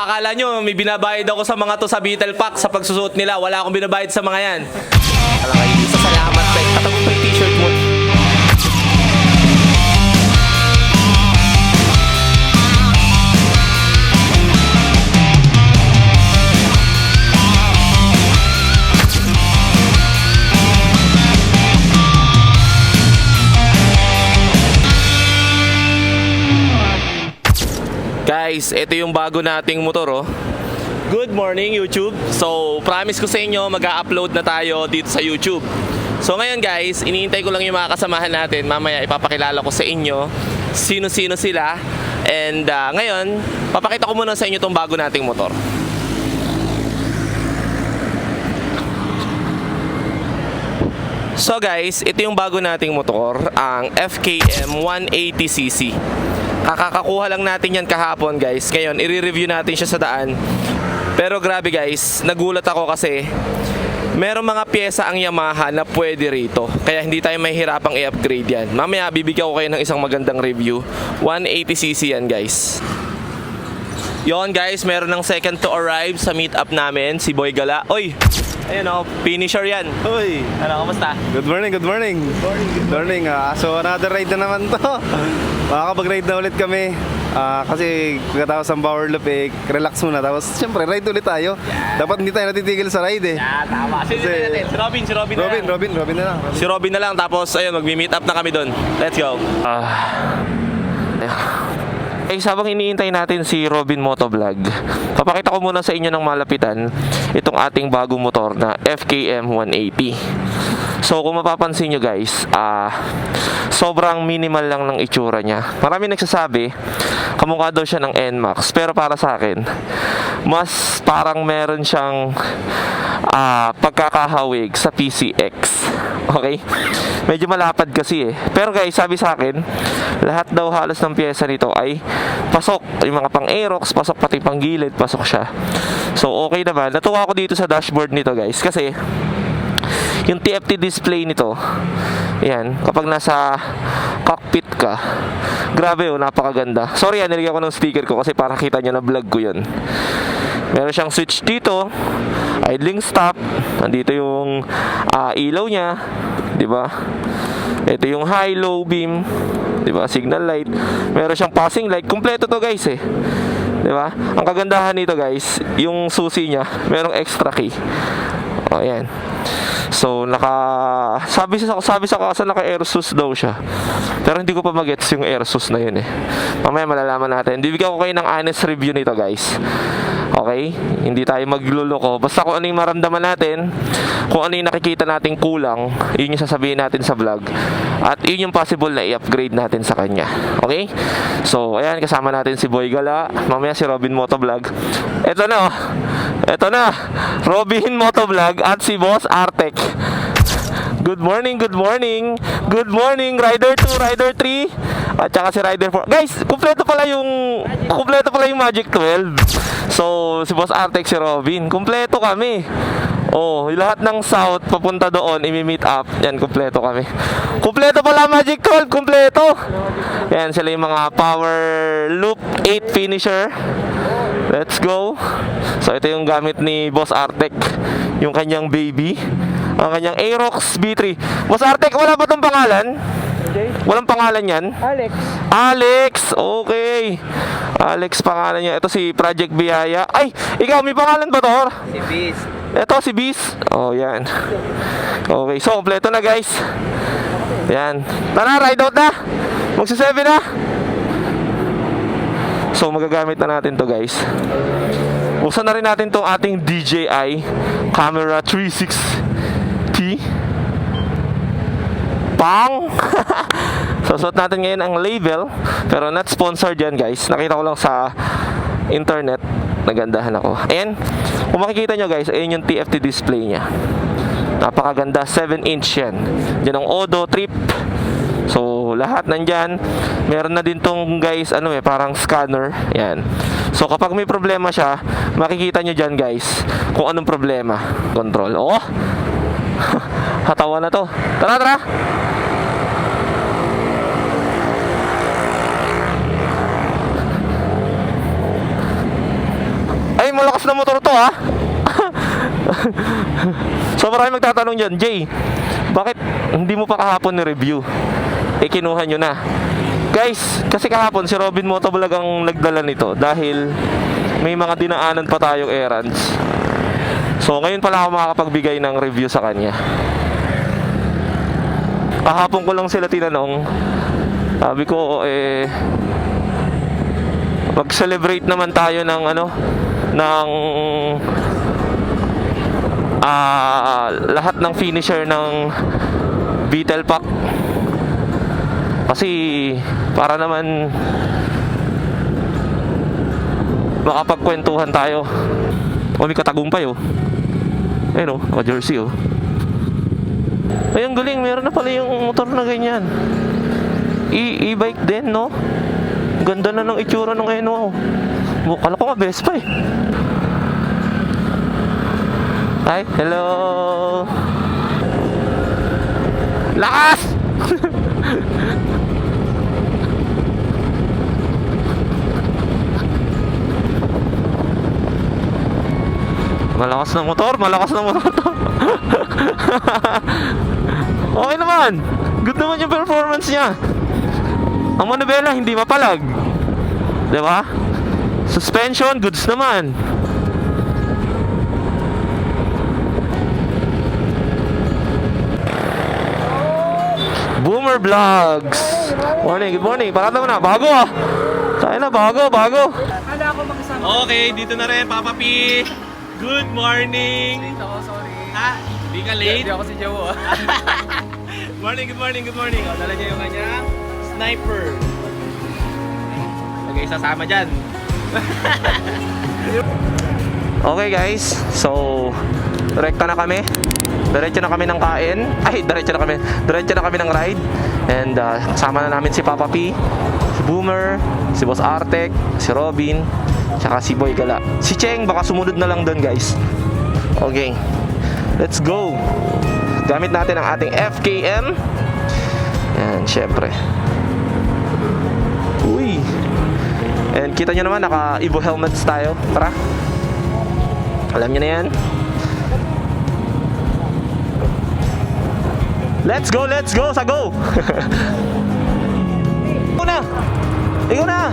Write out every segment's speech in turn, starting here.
akala nyo, may binabayad ako sa mga to sa Beetle Pack sa pagsusuot nila. Wala akong binabayad sa mga yan. Alam kayo, isa salamat pa. Katapos pa yung t-shirt mo. Guys, ito yung bago nating motor, oh. Good morning, YouTube. So, promise ko sa inyo, mag-a-upload na tayo dito sa YouTube. So, ngayon guys, iniintay ko lang yung mga kasamahan natin. Mamaya ipapakilala ko sa inyo sino-sino sila. And ngayon, papakita ko muna sa inyo tong bago nating motor. So guys, ito yung bago nating motor, ang FKM 180cc. Kakakakuha lang natin yan kahapon guys. Ngayon, i-review natin siya sa daan. Pero grabe guys, nagulat ako kasi merong mga pyesa ang Yamaha na pwede rito. Kaya hindi tayo mahihirapang i-upgrade yan. Mamaya bibigyan ko kayo ng isang magandang review. 180cc yan guys. Yon guys, meron ng second to arrive sa meetup namin, si Boy Gala. Oy! Ayun o, finisher yan. Uy! Ano, kamusta? Good morning, good morning. Good morning. So another ride na naman to. Makakapag-ride na ulit kami. Kasi pagkatapos ng power loop, relax muna. Tapos siyempre, ride ulit tayo. Dapat hindi tayo natitigil sa ride eh. Yeah, tama. Sino natin? Si Robin na lang. Robin na lang. Si Robin na lang, tapos ayun, magmi-meet up na kami doon. Let's go. Sabang iniintay natin si Robin Motovlog, papakita ko muna sa inyo ng malapitan itong ating bagong motor na FKM 180. So kung mapapansin nyo guys, sobrang minimal lang ng itsura niya. Marami nagsasabi kamukha daw siya ng NMAX, pero para sa akin mas parang meron siyang pagkakahawig sa PCX. Okay? Medyo malapad kasi eh. Pero guys, sabi sa akin, lahat daw halos ng pyesa nito ay pasok. Yung mga pang Aerox, pasok, pati pang gilid, pasok siya. So okay naman. Natuwa ako dito sa dashboard nito guys, kasi yung TFT display nito, yan, kapag nasa cockpit ka, grabe oh, napakaganda. Sorry, nilagyan ko ng sticker ko kasi para kita nyo na vlog ko yun. Meron siyang switch dito, idling stop, nandito yung ilaw niya, di ba? Ito yung high, low beam, di ba? Signal light. Meron siyang passing light. Kumpleto to guys eh. Di ba? Ang kagandahan nito guys, yung susi niya, merong extra key. O, ayan. So, sabi sa kasa naka-airsus daw siya. Pero hindi ko pa magets yung airsus na yun eh. Mamaya malalaman natin. Bibigyan ko kayo ng honest review nito guys. Okay? Hindi tayo magluloko. Basta kung ano yung maramdaman natin, kung ano yung nakikita nating kulang, yun yung sasabihin natin sa vlog. At yun yung possible na i-upgrade natin sa kanya. Okay? So, ayan, kasama natin si Boy Gala. Mamaya si Robin Motovlog. Ito na oh. Ito na. Robin Motovlog at si Boss Artek. Good morning, good morning. Good morning, Rider 2, Rider 3. At saka si Rider 4. Guys, kumpleto pala yung Magic 12. So, si Boss Artek, si Robin, kumpleto kami. Oh, lahat ng south papunta doon, imi-meet up. Yan, kumpleto kami. Kumpleto pala Magic 12, kumpleto. Yan, sila yung mga power loop 8 finisher. Let's go. So, ito yung gamit ni Boss Artek, yung kanyang baby, ang kanyang Aerox B3. Boss Artek, wala ba itong pangalan? Walang pangalan yan? Alex, okay. Alex pangalan niya. Ito si Project Biyaya. Ay, ikaw, may pangalan ba to? Si Beast. Ito si Beast. Oh, yan. Okay, so kompleto na guys. Yan. Tara, ride out na. Magsa-7 na. So magagamit na natin to guys. Buksan na rin natin tong ating DJI Camera 360 Pang. Susuot natin ngayon ang label, pero not sponsored yan guys. Nakita ko lang sa internet, nagandahan ako. And kung makikita nyo guys, ayun yung TFT display nya. Napakaganda, 7-inch yan. Yan ang Odo Trip. So lahat nandyan. Meron na din tong guys, parang scanner. Yan. So kapag may problema siya, makikita nyo dyan guys kung anong problema. Control. Oh, hatawa na to. Tara, tara. malakas na motor to ha. So marami magtatanong dyan, Jay, bakit hindi mo pa kahapon ni-review? Eh kinuha nyo na. Guys, kasi kahapon si Robin Motovlog ang nagdala nito dahil may mga dinaanan pa tayong errands. So ngayon pala ako makakapagbigay ng review sa kanya. Kahapon ko lang sila tinanong. Sabi ko mag-celebrate naman tayo ng lahat ng finisher ng Beetle Pack. Kasi para naman makapagkwentuhan tayo. May katagumpay oh. Ayun oh, naka-jersey oh. Ay, ang galing, meron na pala yung motor na ganyan. E-bike din, no? Ganda na ng itsura ng kala ko nga Vespa eh. Hi, hello. Lakas! Malakas na motor to. Okay naman. Good naman yung performance niya. Ang manubela hindi mapalag. 'Di ba? Suspension goods naman. Boomer Vlogs. Good morning. Parada mo na. Bago ah. Tayo na, bago. Okay, dito na rin, Papa P. Good morning. Late ako, sorry. Ha? Hindi ka late? Hindi ako si Joe. Good morning. O, dala niya yung kanyang sniper. Okay, sasama dyan. Okay guys, so rekta na kami. Diretso na kami ng kain. Diretso na kami ng ride. And kasama na namin si Papa P, si Boomer, si Boss Artek, si Robin, tsaka si Boy Gala. Si Cheng baka sumunod na lang doon guys. Okay, let's go. Gamit natin ang ating FKM. Yan, syempre. Uy. And kita nyo naman, naka-Evo helmets tayo. Tara. Alam nyo na yan. Let's go, sa go! Ikaw na!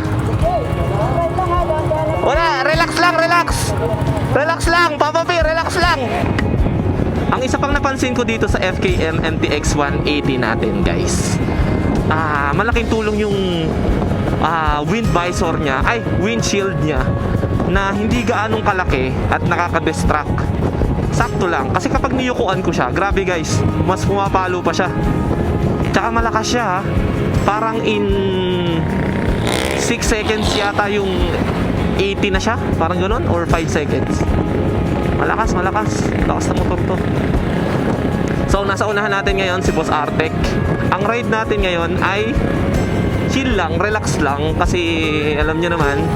Wala, relax lang, Papa P, relax lang! Ang isa pang napansin ko dito sa FKM MTX 180 natin guys, malaking tulong yung wind visor niya, windshield niya, na hindi gaanong kalaki at nakaka-distract. Sakto lang, kasi kapag niyukuan ko siya, grabe guys, mas pumapalo pa siya. Tsaka malakas siya ha. Parang in 6 seconds yata yung 80 na siya, parang gano'n, or 5 seconds. Malakas na motor to. So nasa unahan natin ngayon si Boss Artek. Ang ride natin ngayon ay chill lang, relax lang, kasi alam niyo naman,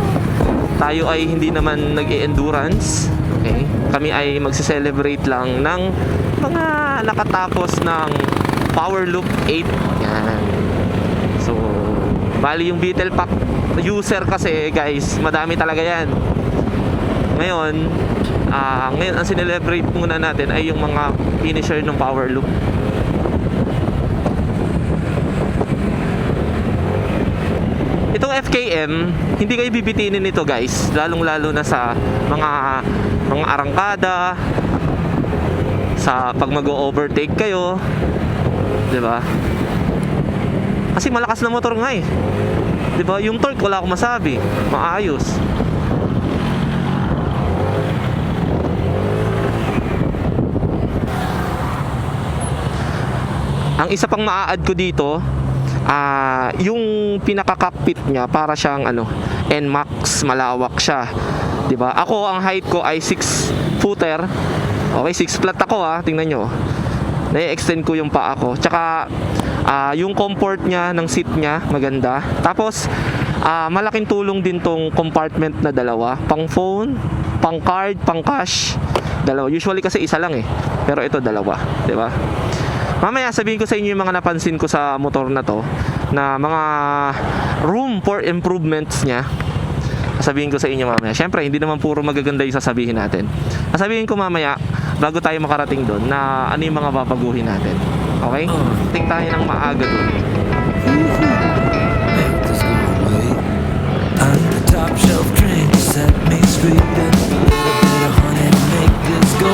tayo ay hindi naman nag-e-endurance. Okay? Kami ay magse-celebrate lang ng mga nakatapos ng Power Loop 8. Yan. So, bali yung Beetle Pack user kasi guys, madami talaga yan. Ngayon ang sinelebrate muna natin ay yung mga finisher ng Power Loop. Itong FKM, hindi kayo bibitinin nito guys, lalong-lalo na sa mga arangkada, sa pag mag-overtake kayo, 'di ba? Kasi malakas na motor nga eh. 'Di ba? Yung torque wala akong masabi, maayos. Ang isa pang maa-add ko dito, yung pinaka-cockpit niya para siyang NMAX, malawak siya. 'Di ba? Ako ang height ko ay 6 footer. Okay, 6 flat ako tingnan nyo. Na-extend ko yung paa ko. Tsaka yung comfort niya ng seat niya maganda. Tapos malaking tulong din tong compartment na dalawa, pang phone, pang card, pang cash. Dalawa. Usually kasi isa lang eh. Pero ito dalawa, 'di ba? Mamaya sabihin ko sa inyo yung mga napansin ko sa motor na to, na mga room for improvements niya. sasabihin ko sa inyo mamaya. Siyempre, hindi naman puro magaganda yung sasabihin natin. Sasabihin ko mamaya, bago tayo makarating doon, na ano yung mga babaguhin natin. Okay? Ting tayo ng maaga doon. I'm the top shelf drink to set me straight and a little bit of honey to make this go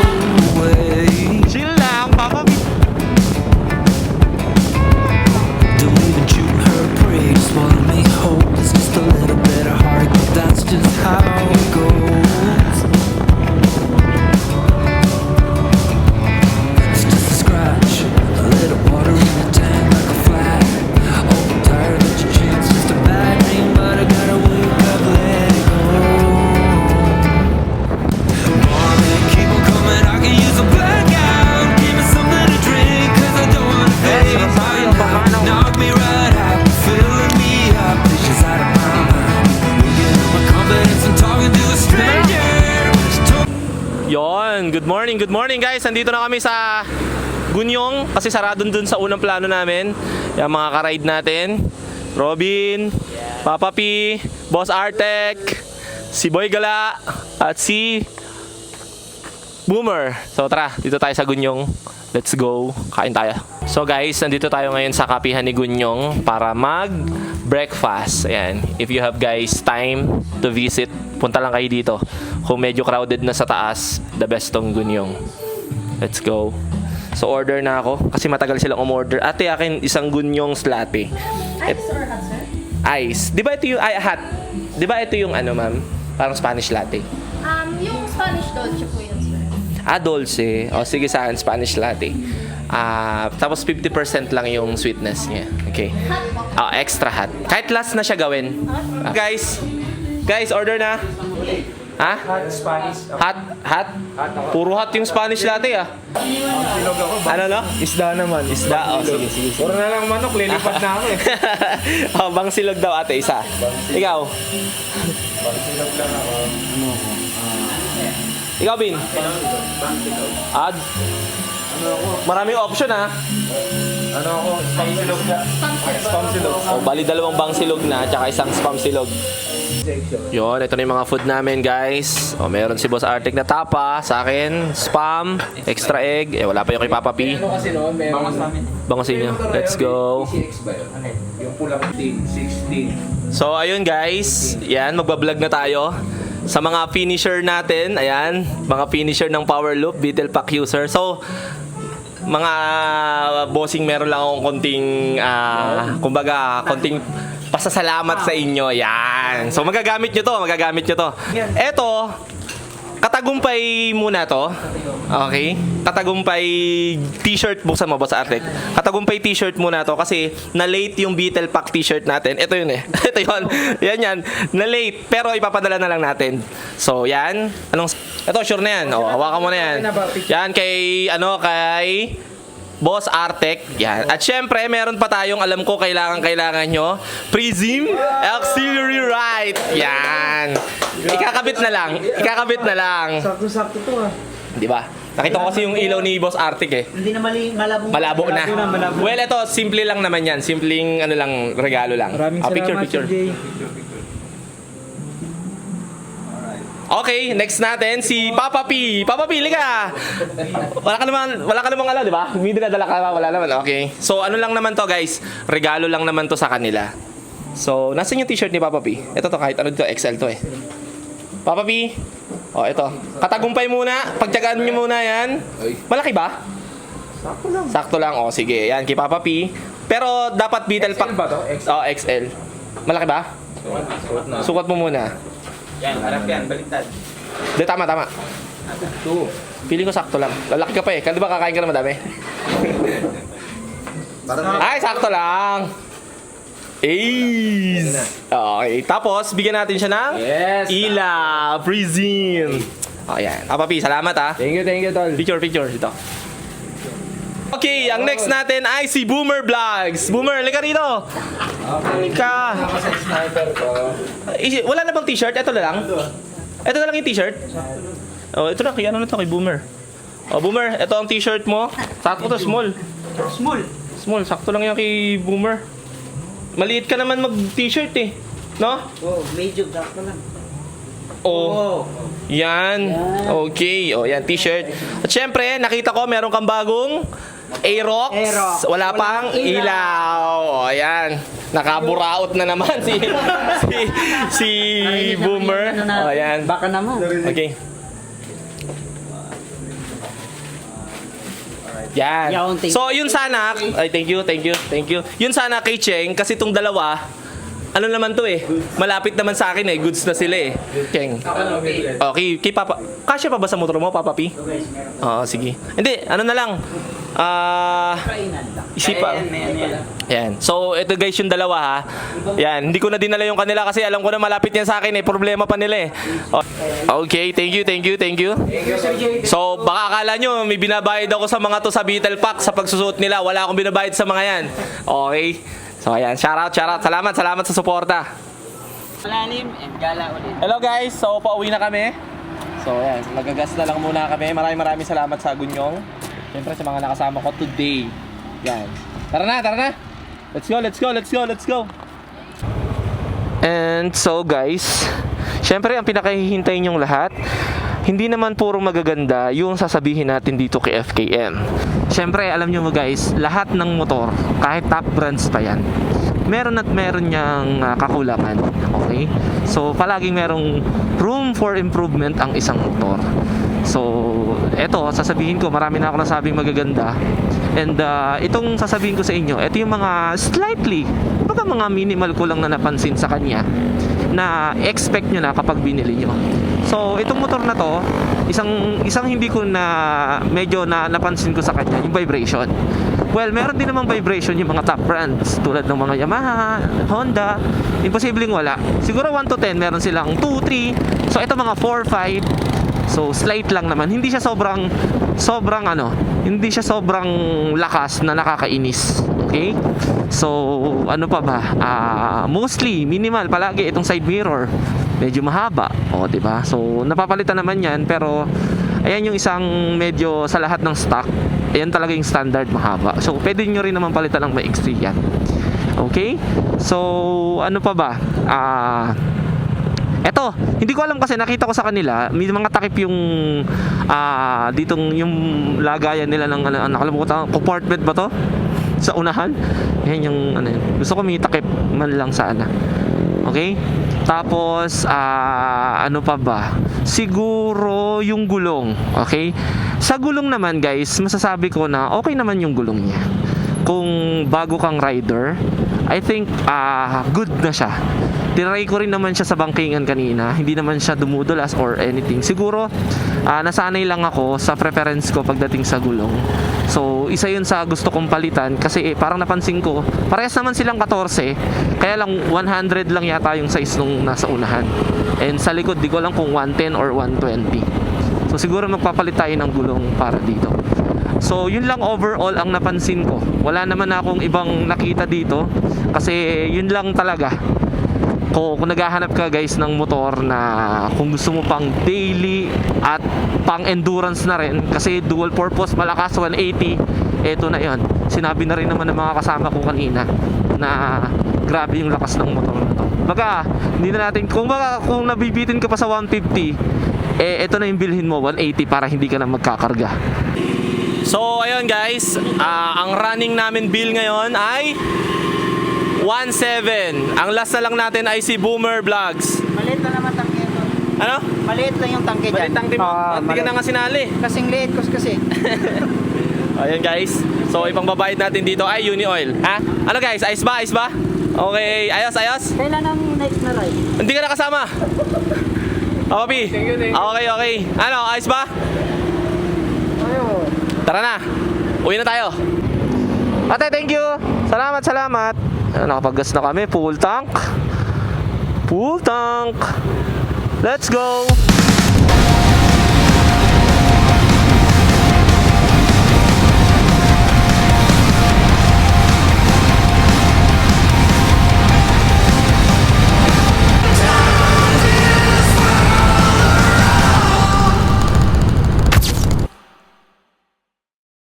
away. Chill lang, Papa B. Don't even chew her prey, swallow me whole. It's just a little bit of heart, but that's just how it goes. It's just a scratch, a little water in the tank like a flag. Oh, I'm tired that your chance just a bad name, but I gotta wake up, let it go. Morning, keep on coming, I can use a blackout. Give me something to drink, cause I don't wanna fade now. Knock me right out, filling me up, dishes out of my mind. Looking at my confidence and talking to a stranger. Yon, good morning guys. Nandito na kami sa Gunyong kasi sarado dun sa unang plano namin. Yung mga ka-ride natin, Robin, Papa P, Boss Artec, si Boy Gala, at si Boomer. So tara, dito tayo sa Gunyong. Let's go, kain tayo. So guys, nandito tayo ngayon sa kapihan ni Gunyong para mag-breakfast. Ayan, if you have guys time to visit, punta lang kayo dito. Kung medyo crowded na sa taas, the best tong Gunyong. Let's go. So order na ako kasi matagal silang umorder. Ate, akin isang Gunyong's latte. Ice or hot, sir? Ice. Di ba ito yung hot? Di ba ito yung ano, ma'am? Parang Spanish latte. Yung Spanish dolce po yun, sir. Dulce. O sige sa akin, Spanish latte. Tapos 50% lang yung sweetness niya. Okay. Hot po. Extra hot. Kahit last na siya gawin. Guys, order na. Ha? Hot Spanish. Hot? Puro hot yung Spanish latte ah. Ano no? Isda naman. Isda. Sige. Puro na lang manok, lilipat na ako eh. Bang silog daw ate, isa. Ikaw? Ikaw, Bin? Maraming option ha. Ano ako? Spam silog na. Spam silog. Bali dalawang bang silog na, tsaka isang spam silog. Yun, ito na yung mga food namin guys. Meron si Boss Artec na tapa, sa akin, spam, extra egg. Wala pa yung kay Papa P. Ano kasi no, meron. Bangos namin. Bangos inyo. Let's go. CX ba yun? Yung pulang 16. So ayun guys, yan, magbablog na tayo. Sa mga finisher natin, ayan, mga finisher ng Power Loop, Beetle Pack user. So, mga bossing, meron lang akong konting, konting pasasalamat sa inyo. Yan. So, magagamit nyo to. Eto, Katagumpay muna to. Okay? Katagumpay t-shirt. Buksan mo, Boss Artec. Katagumpay t-shirt muna to kasi na-late yung Beetle Pack t-shirt natin. Ito yun eh. Ito yun. Yan. Na-late. Pero ipapadala na lang natin. So, yan. Ito, sure na yan. Hawakan mo na yan. Yan kay Boss Artec. Yan. At syempre, meron pa tayong alam ko kailangan nyo. Prism Auxiliary Right. Yan. Ikakabit na lang. Sakto-sakto to ah. Di ba? Nakita ko kasi yung ilaw ni Boss Artec eh. Hindi na Malabo na. Well, ito, simple lang naman yan. Simpleng regalo lang. Maraming salamat, Picture. Sir Jay. Okay, next natin si Papa P. Papa P, liga. Wala ka namang di ba? Hindi dinadala ka, wala naman. Okay. So, ano lang naman to, guys? Regalo lang naman to sa kanila. So, nasan yung t-shirt ni Papa P? Ito to, kahit ano dito, XL to eh. Papa P. Ito. Katagumpay muna. Pagtyagaan nyo muna yan. Malaki ba? Sakto lang. Sige. Yan, kay Papa P. Pero, dapat Beetle Pack. XL ba to? XL. Malaki ba? Sukat mo muna. Yan, harap yan, baliktad. Hindi, tama. Feeling ko sakto lang. Lalaki ka pa eh. Di ba kakain ka na madami? Ay, sakto lang. Ace! Okay. Tapos, bigyan natin siya ng Ila Prism. Ayan. Papa P, salamat ha. Thank you, tol. Picture dito. Okay, ang next natin ay si Boomer Vlogs. Boomer, lika rito. Halika. Wala na bang t-shirt? Ito na lang. Ito na lang yung t-shirt. Ito na, kaya kay Boomer. Boomer, ito ang t-shirt mo. Sakto to, small. Small, sakto lang yan kay Boomer. Maliit ka naman mag-t-shirt eh. No? Oh, medyo sakto lang. Oh. Yan. Okay. O, yan, t-shirt. At syempre, nakita ko meron kang bagong Aerox. Wala pang ilaw. O, yan. Nakaburaot na naman si Boomer. O, yan. Baka naman. Okay. Yan. So, yun sana, ay thank you. Yun sana kay Cheng, kasi itong dalawa, ano naman to eh, malapit naman sa akin eh, goods na sila eh. Cheng. Okay, kay Papa, kasya pa ba sa motor mo, Papa P? Oo, sige. Hindi, ano na lang, isipa. Yan. So, ito guys yung dalawa ha. Yan, hindi ko na dinala yung kanila kasi alam ko na malapit yan sa akin eh, problema pa nila eh. Okay, thank you. So, baka akala nyo, may binabayad ako sa mga to sa Beetle Pack sa pagsusuot nila. Wala akong binabayad sa mga yan. Okay. So, ayan. Shout out. Salamat sa suporta. Malalim and gala ulit. Hello guys. So, pauwi na kami. So, ayan. Magagas na lang muna kami. Maraming salamat sa Gunyong. Siyempre sa mga nakasama ko today. Yan. Tara na. Let's go. And so guys, syempre ang pinakahihintay nyong lahat, hindi naman puro magaganda yung sasabihin natin dito kay FKM. Syempre alam nyo mo guys, lahat ng motor, kahit top brands pa yan, meron niyang kakulangan. Okay? So palaging merong room for improvement ang isang motor. So eto, sasabihin ko, marami na ako nasabing magaganda. And itong sasabihin ko sa inyo, ito yung mga slightly, baka mga minimal ko lang na napansin sa kanya na expect nyo na kapag binili nyo. So itong motor na to, isang hindi ko na medyo na napansin ko sa kanya, yung vibration. Well, meron din namang vibration yung mga top brands tulad ng mga Yamaha, Honda. Imposibleng wala. Siguro 1 to 10 meron silang 2, 3. So ito mga 4, 5. So slight lang naman. Hindi siya sobrang hindi siya sobrang lakas na nakakainis. Okay? So ano pa ba? Mostly minimal palagi itong side mirror. Medyo mahaba. O, 'di ba? So napapalitan naman 'yan, pero ayan yung isang medyo sa lahat ng stock. Ayan talaga yung standard mahaba. So pwede nyo rin naman palitan ng maiksi yan. Okay? So ano pa ba? Eto, hindi ko alam kasi nakita ko sa kanila, may mga takip yung ditong yung lagayan nila ng nakalimutan, compartment ba to? Sa unahan. Yan yung gusto ko may takip man lang sana. Okay? Tapos ano pa ba? Siguro yung gulong. Okay? Sa gulong naman guys, masasabi ko na okay naman yung gulong niya. Kung bago kang rider, I think good na siya. Tinry ko rin naman siya sa bangkingan kanina. Hindi naman siya dumudulas or anything. Siguro nasanay lang ako sa preference ko pagdating sa gulong. So isa yun sa gusto kong palitan kasi parang napansin ko parehas naman silang 14, kaya lang 100 lang yata yung size nung nasa unahan. And sa likod di ko alam kung 110 or 120. So siguro magpapalit tayo ng gulong para dito. So yun lang overall ang napansin ko. Wala naman akong ibang nakita dito kasi yun lang talaga. Kung naghahanap ka guys ng motor na kung gusto mo pang daily at pang endurance na rin, kasi dual purpose, malakas, 180, eto na yon. Sinabi na rin naman ng mga kasama ko kanina na grabe yung lakas ng motor na to. Baka hindi na natin, kung nabibitin ka pa sa 150, eto na yung bilhin mo 180 para hindi ka na magkakarga. So ayun guys, ang running namin bill ngayon ay 1.7. Ang last na lang natin ay si Boomer Vlogs. Maliit lang naman tangke ito. Ano? Maliit lang yung tangke dyan. Maliit tangke mo. Hindi ka na nga sinali. Kasing liit ko kasi. Ayun guys. So ipang babayad natin dito ay Uni Oil. Ha? Ano guys? Ayos ba? Okay. Ayos? Kailan ang next na ride? Hindi ka nakasama. Papi. Okay. Ano? Ayos ba? Ayun. Tara na. Uwi na tayo. Ate, thank you. Salamat. Nakapag-gas na kami. Full tank. Let's go.